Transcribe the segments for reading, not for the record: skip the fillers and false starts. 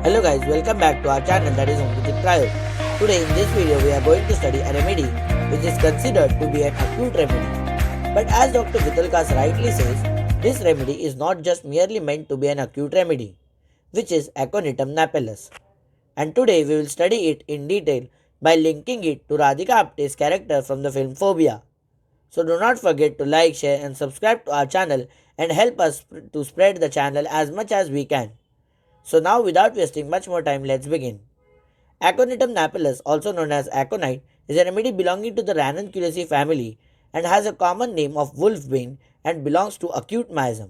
Hello guys, welcome back to our channel that is Homeopathic Trial. Today in this video we are going to study a remedy which is considered to be an acute remedy. But as Dr. Vitulkas rightly says, this remedy is not just merely meant to be an acute remedy, which is Aconitum Napellus. And today we will study it in detail by linking it to Radhika Apte's character from the film Phobia. So do not forget to like, share and subscribe to our channel and help us to spread the channel as much as we can. So now without wasting much more time, let's begin. Aconitum Napellus, also known as Aconite, is a remedy belonging to the Ranunculaceae family and has a common name of wolfbane and belongs to acute miasm.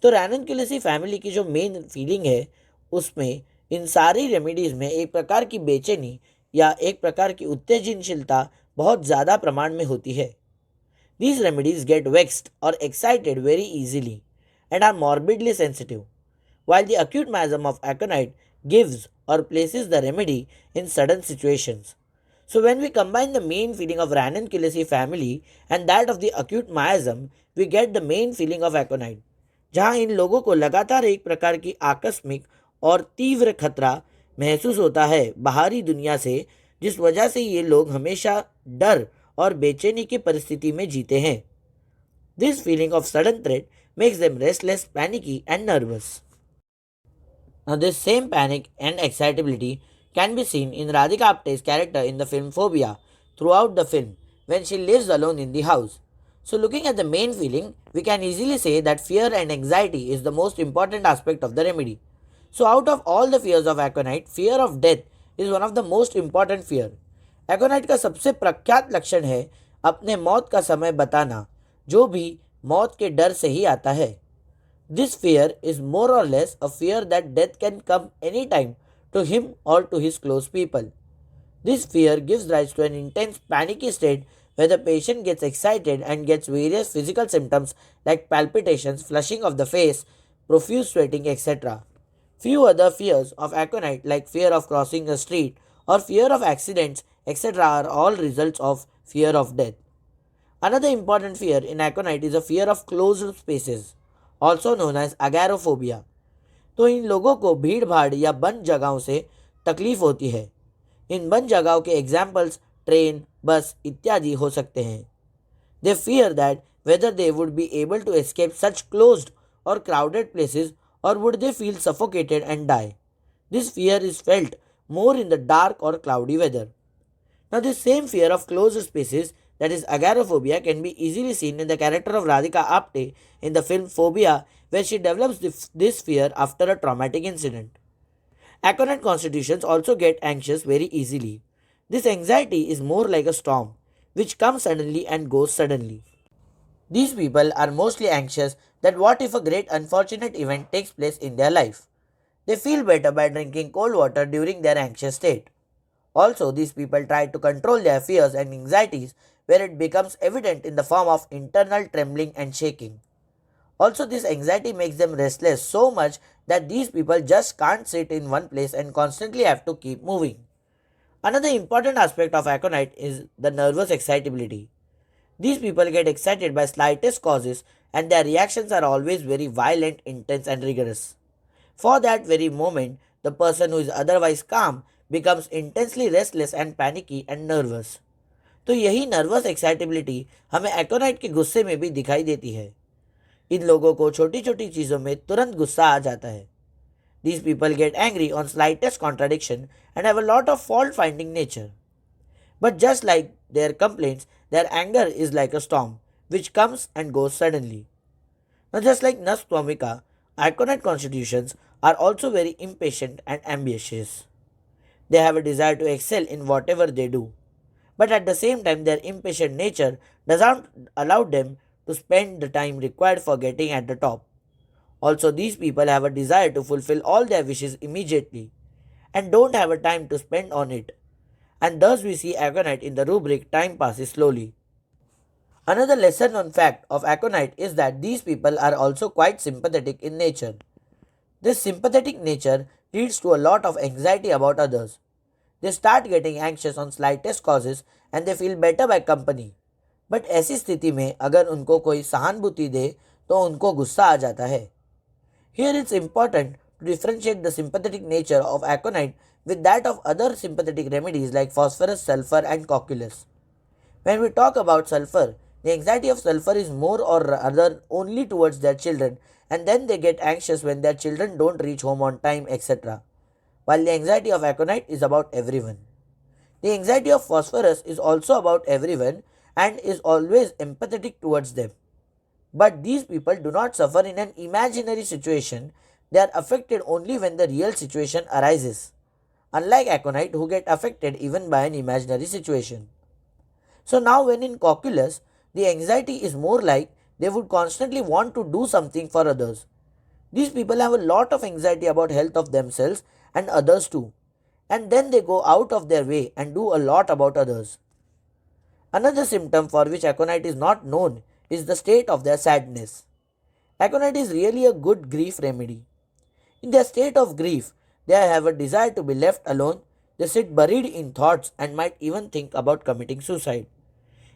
तो Ranunculaceae family की जो main feeling है उसमें इन सारी remedies में एक प्रकार की बेचैनी या एक प्रकार की उत्तेजनशीलता बहुत ज़्यादा प्रमाण में होती है. These remedies get vexed or excited very easily and are morbidly sensitive, while the acute miasm of aconite gives or places the remedy in sudden situations. So when we combine the main feeling of Ranunculaceae family and that of the acute miasm, we get the main feeling of aconite, जहाँ इन लोगों को लगातार एक प्रकार की आकस्मिक और तीव्र खतरा महसूस होता है बाहरी दुनिया से, जिस वजह से ये लोग हमेशा डर और बेचैनी की परिस्थिति में जीते हैं. This feeling of sudden threat makes them restless, panicky and nervous. Now this same panic and excitability can be seen in Radhika Apte's character in the film Phobia throughout the film when she lives alone in the house. So looking at the main feeling, we can easily say that fear and anxiety is the most important aspect of the remedy. So out of all the fears of aconite, fear of death is one of the most important fear. Aconite का सबसे प्रख्यात लक्षण है अपने मौत का समय बताना, जो भी मौत के डर से ही आता है. This fear is more or less a fear that death can come anytime to him or to his close people. This fear gives rise to an intense panicky state where the patient gets excited and gets various physical symptoms like palpitations, flushing of the face, profuse sweating, etc. Few other fears of aconite like fear of crossing a street or fear of accidents, etc. are all results of fear of death. Another important fear in aconite is a fear of closed spaces, also known as Agarophobia. तो इन लोगों को भीड़ भाड़ या बंद जगहों से तकलीफ होती है. इन बंद जगहों के एग्जाम्पल्स ट्रेन, बस इत्यादि हो सकते हैं. They fear that whether they would be able to escape such closed or crowded places or would they feel suffocated and die. This fear is felt more in the dark or cloudy weather. Now this same fear of closed spaces, that is agoraphobia, can be easily seen in the character of Radhika Apte in the film Phobia, where she develops this fear after a traumatic incident. Aconite constitutions also get anxious very easily. This anxiety is more like a storm, which comes suddenly and goes suddenly. These people are mostly anxious that what if a great unfortunate event takes place in their life. They feel better by drinking cold water during their anxious state. Also, these people try to control their fears and anxieties where it becomes evident in the form of internal trembling and shaking. Also, this anxiety makes them restless so much that these people just can't sit in one place and constantly have to keep moving. Another important aspect of aconite is the nervous excitability. These people get excited by slightest causes and their reactions are always very violent, intense and rigorous. For that very moment, the person who is otherwise calm becomes intensely restless and panicky and nervous. तो यही nervous excitability हमें एकोनाइट के गुस्से में भी दिखाई देती है. इन लोगों को छोटी छोटी चीज़ों में तुरंत गुस्सा आ जाता है. These people get angry on slightest contradiction and have a lot of fault finding nature. But just like their complaints, their anger is like a storm which comes and goes suddenly. Now just like Nas Twamika, aconite constitutions are also very impatient and ambitious. They have a desire to excel in whatever they do. But at the same time, their impatient nature doesn't allow them to spend the time required for getting at the top. Also, these people have a desire to fulfill all their wishes immediately and don't have a time to spend on it. And thus we see aconite in the rubric time passes slowly. Another lesser known fact of aconite is that these people are also quite sympathetic in nature. This sympathetic nature leads to a lot of anxiety about others. They start getting anxious on slightest causes and they feel better by company. But ऐसी स्थिति में अगर उनको कोई सहानुभूति दे तो उनको गुस्सा आ जाता है. Here it's important to differentiate the sympathetic nature of aconite with that of other sympathetic remedies like phosphorus, sulfur, and cocculus. When we talk about sulfur, the anxiety of sulfur is more or rather only towards their children, and then they get anxious when their children don't reach home on time, etc. While the anxiety of aconite is about everyone. The anxiety of phosphorus is also about everyone and is always empathetic towards them. But these people do not suffer in an imaginary situation, they are affected only when the real situation arises. Unlike aconite, who get affected even by an imaginary situation. So now when in cocculus, the anxiety is more like they would constantly want to do something for others. These people have a lot of anxiety about health of themselves and others too. And then they go out of their way and do a lot about others. Another symptom for which aconite is not known is the state of their sadness. Aconite is really a good grief remedy. In their state of grief, they have a desire to be left alone, they sit buried in thoughts and might even think about committing suicide.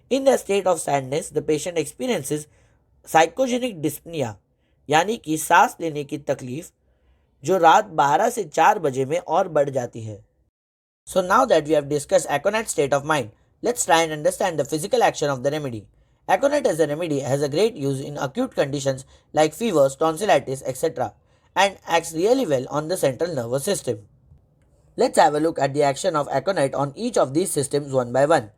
In their state of sadness, the patient experiences psychogenic dyspnea, यानी कि सांस लेने की तकलीफ जो रात 12 से 4 बजे में और बढ़ जाती है. So now that we have discussed aconite state of mind, let's try and understand the physical action of the remedy. Aconite as a remedy has a great use in acute conditions like fevers, tonsillitis, etc. and acts really well on the central nervous system. Let's have a look at the action of aconite on each of these systems one by one.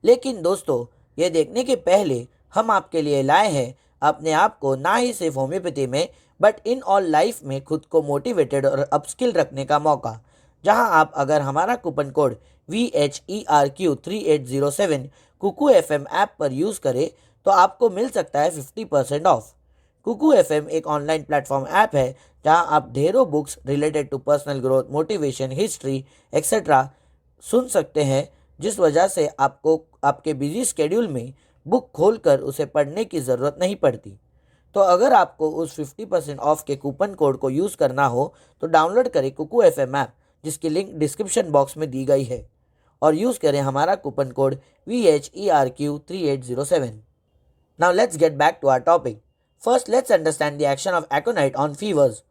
लेकिन दोस्तों, ये देखने के पहले हम आपके लिए लाए हैं अपने आप को ना ही सिर्फ होम्योपैथी में बट इन ऑल लाइफ में खुद को मोटिवेटेड और अपस्किल रखने का मौका, जहां आप अगर हमारा coupon code VHERQ3807 Kuku FM app पर यूज़ करें तो आपको मिल सकता है 50% ऑफ. कुकू FM एक ऑनलाइन प्लेटफॉर्म ऐप है जहां आप ढेरों books related to personal growth, motivation, history etcetera सुन सकते हैं, जिस वजह से आपको आपके बिजी स्केड्यूल में बुक खोलकर उसे पढ़ने की ज़रूरत नहीं पड़ती. तो अगर आपको उस 50% ऑफ के कूपन कोड को यूज़ करना हो तो डाउनलोड करें कुकू FM ऐप, जिसकी लिंक डिस्क्रिप्शन बॉक्स में दी गई है, और यूज़ करें हमारा coupon code VHERQ3807. Now let's get back to our topic. First, let's understand the action of aconite on fevers.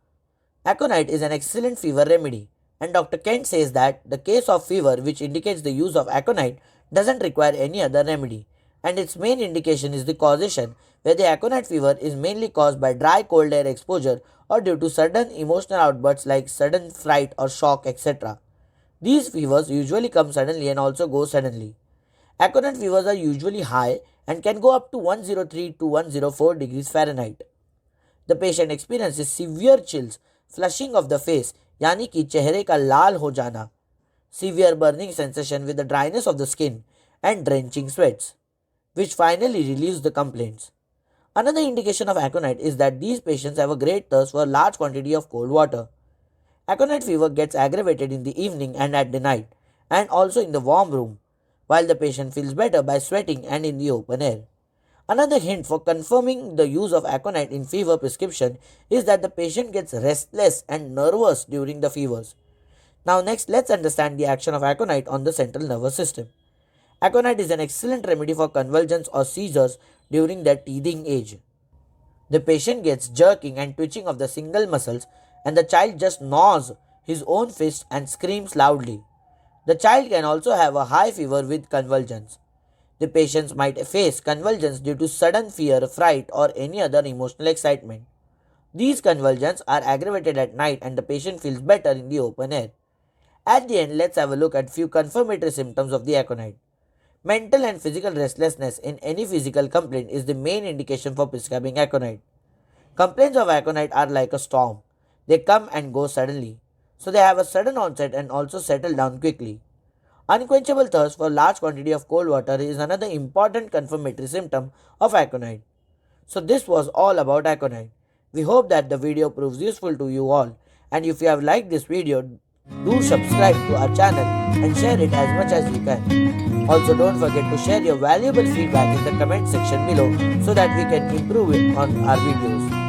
Aconite is an excellent fever remedy, and Dr. Kent says that the case of fever which indicates the use of aconite doesn't require any other remedy, and its main indication is the causation, where the aconite fever is mainly caused by dry cold air exposure or due to sudden emotional outbursts like sudden fright or shock, etc. These fevers usually come suddenly and also go suddenly. Aconite fevers are usually high and can go up to 103 to 104 degrees Fahrenheit. The patient experiences severe chills, flushing of the face, यानी कि चेहरे का लाल हो जाना, severe burning sensation with the dryness of the skin, and drenching sweats, which finally relieves the complaints. Another indication of aconite is that these patients have a great thirst for a large quantity of cold water. Aconite fever gets aggravated in the evening and at the night, and also in the warm room, while the patient feels better by sweating and in the open air. Another hint for confirming the use of aconite in fever prescription is that the patient gets restless and nervous during the fevers. Now next, let's understand the action of aconite on the central nervous system. Aconite is an excellent remedy for convulsions or seizures during their teething age. The patient gets jerking and twitching of the single muscles, and the child just gnaws his own fist and screams loudly. The child can also have a high fever with convulsions. The patients might face convulsions due to sudden fear, fright, or any other emotional excitement. These convulsions are aggravated at night and the patient feels better in the open air. At the end, let's have a look at few confirmatory symptoms of the aconite. Mental and physical restlessness in any physical complaint is the main indication for prescribing aconite. Complaints of aconite are like a storm. They come and go suddenly, so they have a sudden onset and also settle down quickly. Unquenchable thirst for large quantity of cold water is another important confirmatory symptom of aconite. So this was all about aconite. We hope that the video proves useful to you all, and if you have liked this video, do subscribe to our channel and share it as much as you can. Also, don't forget to share your valuable feedback in the comment section below so that we can improve it on our videos.